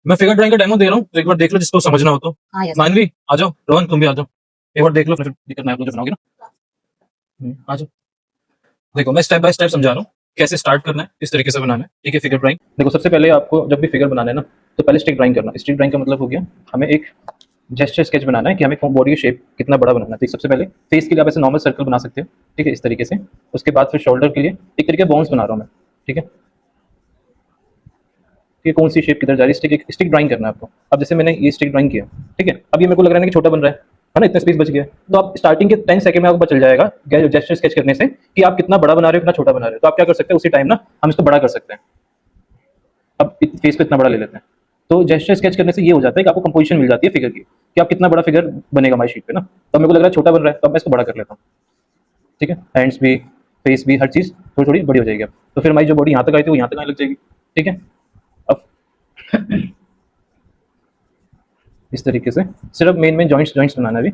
मैं figure drawing का demo दे रहा हूँ, तो एक बार देख लो जिसको समझना हो तो। हाँ यस मानवी आ जाओ, रोहन तुम भी आ जाओ, एक बार देख लो, फिर दिक्कत ना है, आप लोग जो बनाओगे ना। आ जाओ, देखो मैं स्टेप बाय स्टेप समझा रहा हूँ कैसे स्टार्ट करना है, किस तरीके से बनाना है। ठीक है, फिगर ड्राइंग देखो, सबसे पहले आपको जब भी फिगर बनाना है ना, तो पहले स्टिक ड्राइंग करना। स्टिक ड्राइंग का मतलब हो गया हमें एक जेस्चर स्केच बनाना है कि हमें बॉडी की शेप कितना बड़ा बनाना है। तो सबसे पहले फेस के लिए आप ऐसे नॉर्मल सर्कल बना सकते हो, ठीक है, इस तरीके से। उसके बाद फिर शोल्डर के लिए एक तरीके बोन्स बना रहा हूँ मैं, ठीक है। कि कौन सी शेप किधर जा रही है, स्टिक स्टिक ड्राइंग करना है आपको। अब जैसे मैंने ये स्टिक ड्राइंग किया, ठीक है, अब ये मेरे को लग रहा है कि छोटा बन रहा है ना, इतना स्पेस बच गया। तो आप स्टार्टिंग के 10 सेकंड में आपको पता चल जाएगा जेस्चर स्केच करने से कि आप कितना बड़ा बना रहे हो, कितना छोटा बना रहे हो। तो आप क्या कर सकते हैं, उसी टाइम ना हम इसको बड़ा कर सकते हैं। अब फेस को इतना बड़ा ले लेते हैं, तो जेस्चर स्केच करने से ये हो जाता है कि आपको कंपोजिशन मिल जाती है फिगर की, कि आप कितना बड़ा फिगर बनेगा हमारी शीट पे ना। तो मेरे को लग रहा है छोटा बन रहा है, तो अब मैं इसको बड़ा कर लेता हूँ, ठीक है। हैंड्स भी, फेस भी, हर चीज़ थोड़ी थोड़ी बड़ी हो जाएगी अब। तो फिर हमारी जो बॉडी यहाँ तक आई थी वो यहाँ तक आने लग जाएगी, ठीक है। अब इस तरीके से सिर्फ मेन मेन जॉइंट्स जॉइंट्स बनाना है अभी,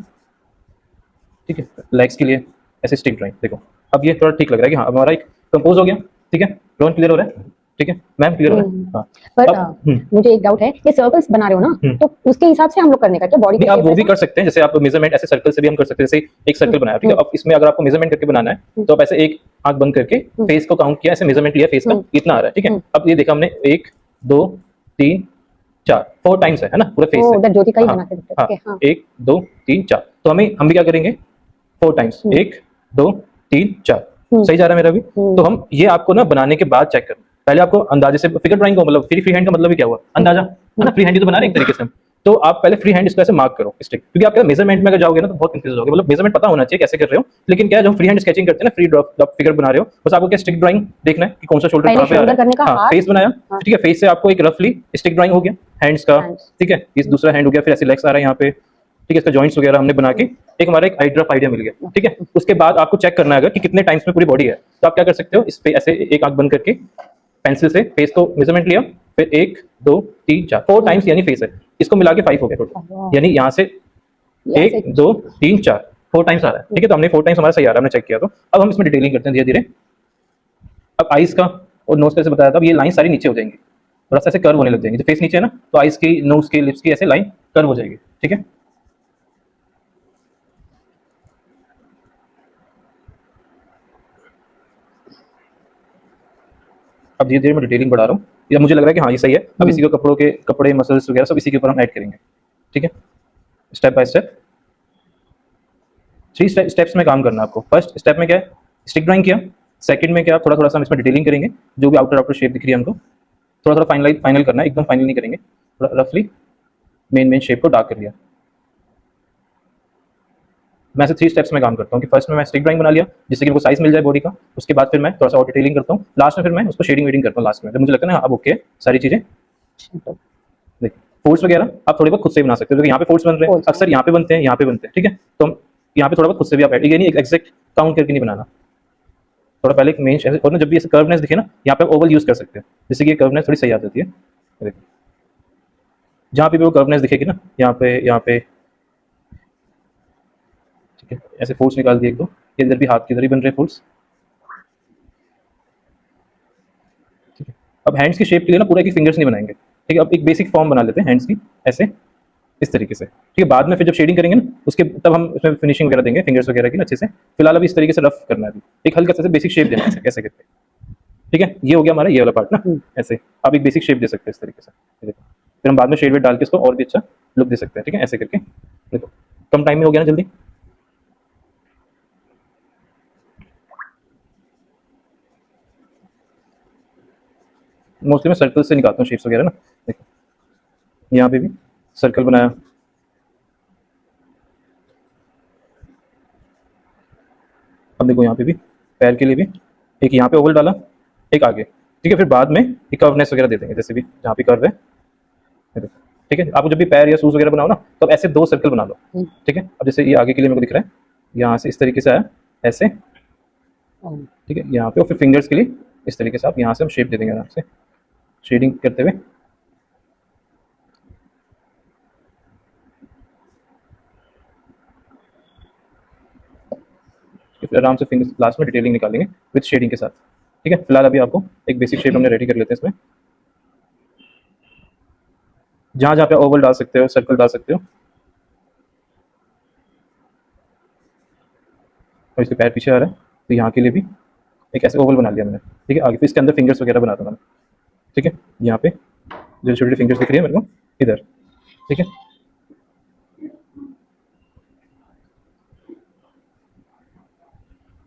ठीक है। लेग्स के लिए ऐसे स्टिक ड्राइंग देखो। अब ये थोड़ा ठीक लग रहा है कि हाँ अब हमारा एक कंपोज हो गया, ठीक है। ड्रोन क्लियर हो रहा है, ठीक है मैम, क्लियर हो रहा है, हाँ। पर अब मुझे एक डाउट है, ये सर्कल्स बना रहे हो ना, तो उसके हिसाब से हम लोग करने का क्या बॉडी नहीं, की आप शेप वो भी ऐसा? कर सकते हैं, जैसे आप मेजरमेंट ऐसे सर्कल से भी हम कर सकते हैं। जैसे एक सर्कल बनाया, ठीक है, अब इसमें अगर आपको मेजरमेंट करके बनाना है तो आप ऐसे एक आंख बंद करके फेस को काउंट किया, ऐसे मेजरमेंट लिया फेस का, इतना आ रहा है, ठीक है। अब ये देखा हमने 1 2 3 4 4 टाइम्स है ना पूरे फेस ओ से। उधर ज्योति का ही हाँ बनाते थे, हाँ, ठीक है, हाँ। 1 2 3 4, तो हम भी क्या करेंगे 4 टाइम्स, 1 2 3 4। सही जा रहा है मेरा भी। तो हम ये आपको ना बनाने के बाद चेक करना, पहले आपको अंदाजे से फिगर ड्राइंग को, मतलब फ्री हैंड का मतलब ही क्या हुआ, अंदाजा है ना, फ्री हैंड ही तो बना रहे हैं एक तरीके से हम। तो आप पहले फ्री हैंड इसको ऐसे मार्क करो स्टिक, क्योंकि आप मेजरमेंट में अगर जाओगे ना तो बहुत कंफ्यूज होगे। मतलब मेजरमेंट पता होना चाहिए कैसे कर रहे हो, लेकिन क्या है जब फ्री हैंड स्केचिंग करते हैं ना, फ्री ड्रॉप फिगर बना रहे हो, बस आपको क्या स्टिक ड्राइंग देखना है कि कौन सा शोल्डर पहले कहाँ पे आ शोल्डर रहा करने का, है। हाँ, हाथ, फेस बनाया, हाँ, ठीक है, फेस से आपको एक रफली स्टिक ड्राइंग हो गया, हैंड्स का, hands, ठीक है, ये दूसरा हैंड हो गया, फिर ऐसे लेग्स आ रहा है यहाँ पे, ठीक है, इसका जॉइंट्स वगैरह हमने बना के एक हमारा एक रफ आइडिया मिल गया, ठीक है। उसके बाद आपको चेक करना है अगर कि कितने टाइम्स में पूरी बॉडी है, तो आप क्या कर सकते हो, इस पे ऐसे एक आंख बंद करके पेंसिल से फेस को मेजरमेंट लिया, फिर 1 2 3 4 4 टाइम्स यानी फेस है, इसको मिला के 5 हो गया टोटल, यानी यहाँ से ये ऐसे 1 2 3 4 4 टाइम्स आ रहा है, ठीक है। तो हमने 4 टाइम्स हमारा सही आ रहा है, हमने चेक किया। तो अब हम इसमें डिटेलिंग करते हैं धीरे धीरे। अब आइस का और नोज का जैसे बताया था, अब ये लाइन सारी नीचे हो जाएंगी, थोड़ा सा ऐसे कर्व होने लग जाएंगे। जो फेस नीचे है ना, तो आइस की, नोज की, लिप्स की ऐसे लाइन कर्व हो जाएगी, ठीक है। अब धीरे धीरे मैं डिटेलिंग बढ़ा रहा हूँ, ये मुझे लग रहा है कि हाँ ये सही है। अब इसी को कपड़ों के कपड़े, मसल्स वगैरह सब इसी के ऊपर हम ऐड करेंगे, ठीक है, स्टेप बाय स्टेप। 3 स्टेप्स में काम करना है आपको। फर्स्ट स्टेप में क्या है, स्टिक ड्राइंग किया। सेकंड में क्या, थोड़ा थोड़ा सा हम इसमें डिटेलिंग करेंगे, जो भी आउटर आउटर शेप दिख रही है हमको, थोड़ा थोड़ा फाइनल करना है, एकदम फाइनल नहीं करेंगे, थोड़ा रफली मेन मेन शेप को डार्क कर लिया। मैं ऐसे 3 स्टेप्स में काम करता हूँ कि फर्स्ट में मैं स्टिक ड्राइंग बना लिया जिससे कि मेरे को साइज मिल जाए बॉडी का। उसके बाद फिर मैं थोड़ा सा और डिटेलिंग करता हूँ, लास्ट में फिर मैं उसको शेडिंग वेडिंग करता हूँ लास्ट में, जब मुझे लगता है ना अब ओके सारी चीज़ें। देखिए फोर्स वगैरह आप थोड़े बहुत खुद से बना सकते हो, क्योंकि यहाँ पे फोर्स बन रहे हैं, अक्सर यहाँ पे बनते हैं, यहाँ पे बनते हैं, ठीक है। तो हम यहाँ पे थोड़ा बहुत खुद से भी आप ऐड, ये नहीं एग्जैक्ट काउंट करके नहीं बनाना, थोड़ा पहले एक मेन ऐसे, और ना जब भी ऐसे कर्वनेस दिखे ना, यहाँ पे ओवल यूज कर सकते हैं, जिससे कि ये कर्वनेस थोड़ी सही आ जाती है। देखिए जहाँ पे भी वो कर्वनेस दिखेगी ना, यहाँ पे, ठीक है, ऐसे फोर्स निकाल दिए एक दो, इधर भी हाथ के इधर ही बन रहे फोर्स, ठीक है। अब हैंड्स की शेप के लिए ना पूरा एक फिंगर्स नहीं बनाएंगे, ठीक है। अब एक बेसिक फॉर्म बना लेते हैं हैंड्स की, ऐसे इस तरीके से, ठीक है। बाद में फिर जब शेडिंग करेंगे ना, उसके तब हम इसमें फिनिशिंग वगैरह देंगे फिंगर्स वगैरह की ना अच्छे से। फिलहाल अभी इस तरीके से रफ करना है, अभी एक हल्का सा बेसिक शेप देना है ऐसे करके, ठीक है। ये हो गया हमारा ये वाला पार्ट ना, ऐसे आप एक बेसिक शेप दे सकते हैं इस तरीके से, देखो। फिर हम बाद में शेड वेड डाल के इसको और भी अच्छा लुक दे सकते हैं, ठीक है, ऐसे करके। देखो कम टाइम में हो गया ना जल्दी। मोस्टली मैं सर्कल से निकालता हूँ शेप्स वगैरह ना, देखो यहाँ पे भी सर्कल बनाया। अब देखो यहाँ पे भी पैर के लिए भी एक यहाँ पे ओवल डाला, एक आगे, ठीक है। फिर बाद में एक कर्वनेस वगैरह दे देंगे, जैसे भी जहाँ पे कर्व है, ठीक है। आपको जब भी पैर या शूज वगैरह बनाओ ना, तो ऐसे 2 सर्कल बना लो, ठीक है। अब जैसे ये आगे के लिए मेरे को दिख रहा है, यहाँ से इस तरीके से आया ऐसे, ठीक है, यहाँ पे। और फिर फिंगर्स के लिए इस तरीके से आप यहाँ से हम शेप दे देंगे आराम से शेडिंग करते हुए। फिर आराम से फिंगर्स लास्ट में डिटेलिंग निकालेंगे विद शेडिंग के साथ, ठीक है। फिलहाल अभी आपको एक बेसिक शेप हमने रेडी कर लेते हैं इसमें। जहाँ जहाँ पे ओवल डाल सकते हो, सर्कल डाल सकते हो। और इसके पैर पीछे आ रहा है, तो यहाँ के लिए भी एक ऐसे ओवल बना लिया मैंने। ठीक है, आगे फिर इसके अंदर फिंगर्स वगैरह बना दूंगा मैं। ठीक है, यहाँ पे जो छोटी छोटी फिंगर्स दिख रही है मेरे को इधर। ठीक है,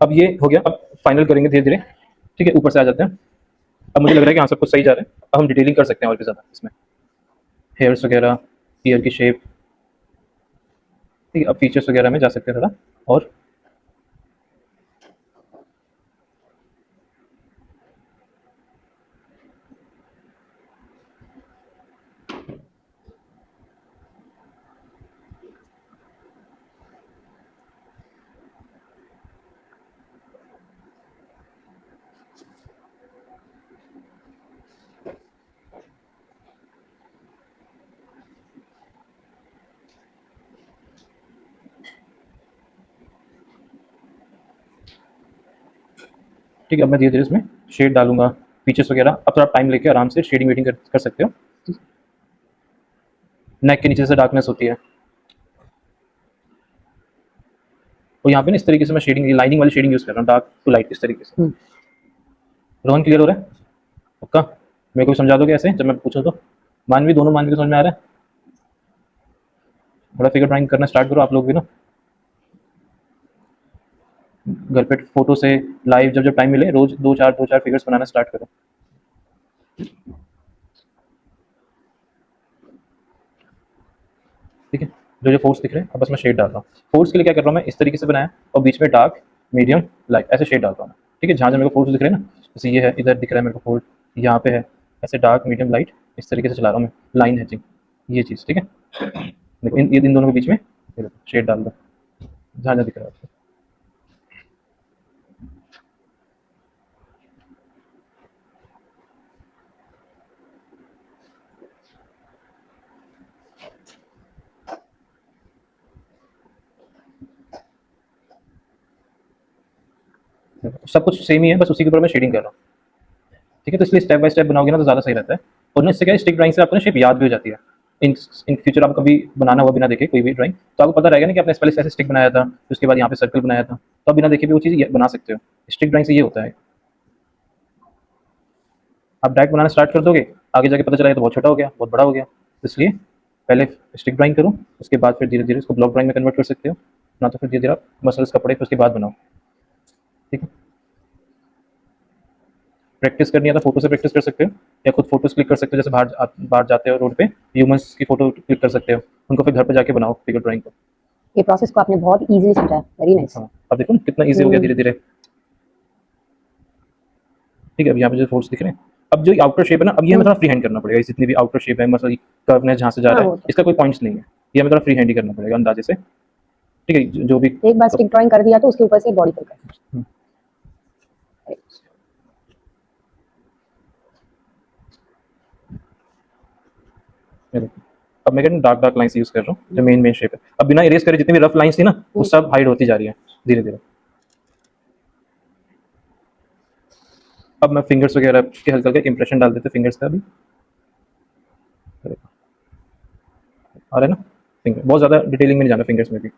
अब ये हो गया। अब फाइनल करेंगे धीरे धीरे। ठीक है, ऊपर से आ जाते हैं। अब मुझे लग रहा है कि हाँ सब कुछ सही जा रहा है। अब हम डिटेलिंग कर सकते हैं और भी ज़्यादा इसमें, हेयर्स वगैरह, ईयर की शेप। ठीक है, अब फीचर्स वगैरह में जा सकते हैं थोड़ा और। ठीक है, अब मैं धीरे धीरे इसमें शेड डालूंगा, फीचर्स वगैरह। अब थोड़ा टाइम लेके आराम से शेडिंग वेडिंग कर सकते हो। नेक के नीचे से डार्कनेस होती है, तो यहाँ पे ना इस तरीके से मैं शेडिंग, लाइनिंग वाली शेडिंग यूज़ कर रहा हूँ, डार्क टू लाइट इस तरीके से। रोहन क्लियर हो रहा है? पक्का? मेरे को भी समझा दोगे ऐसे जब मैं पूछूँ तो? मानवी, दोनों मानवी को समझ में आ रहा है? थोड़ा फिगर ड्राइंग करना स्टार्ट करो आप लोग भी ना, घर पे फोटो से लाइव जब जब टाइम मिले रोज दो चार फिगर्स बनाना स्टार्ट करो। ठीक है, जो जो फोर्स दिख रहे हैं अब बस मैं शेड डाल रहा हूँ। फोर्स के लिए क्या कर रहा हूँ मैं, इस तरीके से बनाया और बीच में डार्क, मीडियम, लाइट ऐसे शेड डाल रहा हूँ मैं। ठीक है, जहाँ जहाँ मेरे को फोर्स दिख रहे हैं ना, जैसे ये है, इधर दिख रहा है मेरे को फोर्स, यहाँ पे है, ऐसे डार्क मीडियम लाइट इस तरीके से चला रहा हूँ मैं, लाइन हैचिंग, ये चीज़। ठीक है, देखो इन दोनों के बीच में शेड डाल दो जहाँ जहाँ दिख रहा है आपको। सब कुछ सेम ही है, बस उसी के ऊपर मैं शेडिंग कर रहा हूँ। ठीक है, तो इसलिए स्टेप बाय स्टेप बनाओगे ना तो ज़्यादा सही रहता है। और ना इससे क्या है, स्टिक ड्राइंग से आपको ना शेप याद भी हो जाती है। इन इन फ्यूचर आप कभी बनाना हुआ बिना देखे कोई भी ड्राइंग, तो आपको पता रहेगा ना कि आपने पहले ऐसे स्टिक बनाया था, फिर उसके बाद यहाँ पे सर्कल बनाया था, तो आप बिना देखे भी वो चीज़ बना सकते हो। स्टिक ड्राइंग से ये होता है, आप डायरेक्ट बनाना स्टार्ट कर दोगे, आगे जाके पता चला तो बहुत छोटा हो गया, बहुत बड़ा हो गया। तो इसलिए पहले स्टिक ड्राइंग करो, उसके बाद फिर धीरे धीरे इसको ब्लॉक ड्राइंग में कन्वर्ट कर सकते हो, ना तो फिर धीरे धीरे आप मसल्स कपड़े फिर उसके बाद बनाओ। ठीक है, प्रैक्टिस करनी है तो फोटो से प्रैक्टिस कर सकते हो, या खुद फोटोज क्लिक कर सकते हो, जैसे बाहर जाते हो रोड पे, ह्यूमंस की फोटो क्लिक कर सकते हो, उनको फिर घर पे जाके बनाओ फिगर ड्राइंग को। ये प्रोसेस को आपने बहुत इजीली समझा, वेरी नाइस। हाँ, अब देखो ना कितना ईजी हो गया धीरे धीरे। ठीक है, अब यहाँ पे जो फोर्स दिख रहे हैं, अब जो आउटर शेप है ना, अब ये हमें थोड़ा फ्री हैंड करना पड़ेगा। जितनी भी आउटर शेप है, मतलब कर्वनेस जहाँ से जा हाँ रहा है, वो तो इसका कोई पॉइंट्स नहीं है, ये हमें थोड़ा फ्री हैंड ही करना पड़ेगा अंदाजे से। ठीक है, जो भी एक बार स्टिक ड्राइंग कर दिया तो उसके ऊपर से बॉडी फिल कर। हम्म, ये देखो। अब मैं कहता डार्क डार्क लाइन्स यूज कर रहा हूँ, जो मेन मेन शेप है। अब बिना इरेज करे जितनी भी रफ लाइन्स थी ना, वो सब हाइड होती जा रही है धीरे धीरे। अब मैं फिंगर्स वगैरह के हल्का हल्का इंप्रेशन डाल देते फिंगर्स का भी। आ रहा है ना, फिंगर बहुत ज़्यादा डिटेलिंग में नहीं जाना फिंगर्स में भी।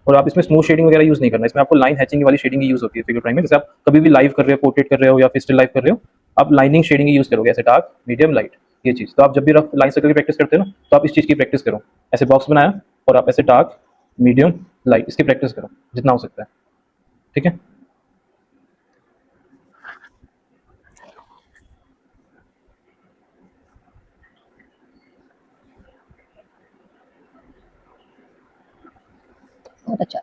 और आप इसमें स्मूथ शेडिंग वगैरह यूज़ नहीं करना, इसमें आपको लाइन हैचिंग वाली शेडिंग यूज़ होती है फिगर ड्राइंग में। जैसे आप कभी भी लाइव कर रहे हो, पोर्ट्रेट कर रहे हो या फिर स्टिल लाइव कर रहे हो, आप लाइनिंग शेडिंग यूज़ करोगे, ऐसे डार्क मीडियम लाइट, ये चीज़। तो आप जब भी रफ लाइन सर्कल की प्रैक्टिस करते हो ना, तो आप इस चीज़ की प्रैक्टिस करो। ऐसे बॉक्स बनाया और आप ऐसे डार्क मीडियम लाइट इसकी प्रैक्टिस करो जितना हो सकता है। ठीक है, बहुत अच्छा।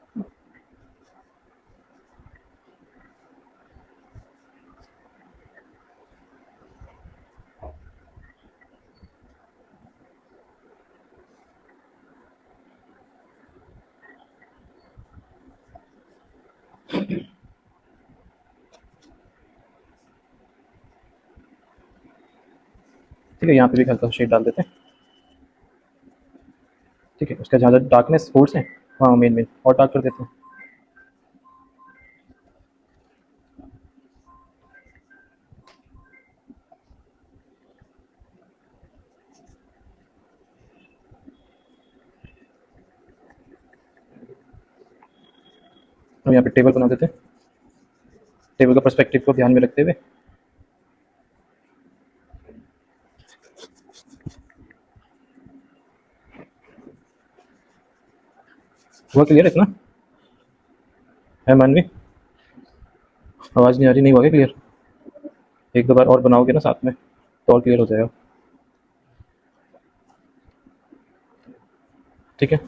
ठीक है, यहाँ पे भी हल्का शेड डाल देते हैं। ठीक है, उसका ज़्यादा डार्कनेस फोर्स है, हाँ मेन मेन और डार्क कर देते हैं। हम यहाँ पे टेबल बना देते हैं, टेबल का पर्सपेक्टिव को ध्यान में रखते हुए। हुआ क्लियर इतना है मानवी? आवाज़ नहीं आ रही? नहीं हुआ क्या क्लियर? एक दो बार और बनाओगे ना साथ में तो और क्लियर हो जाएगा। ठीक है,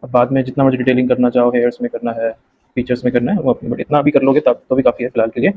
अब बाद में जितना मुझे डिटेलिंग करना चाहो, हेयर्स में करना है, फीचर्स में करना है, वो अपनी, बट इतना अभी कर लोगे तब तो भी काफ़ी है फिलहाल के लिए।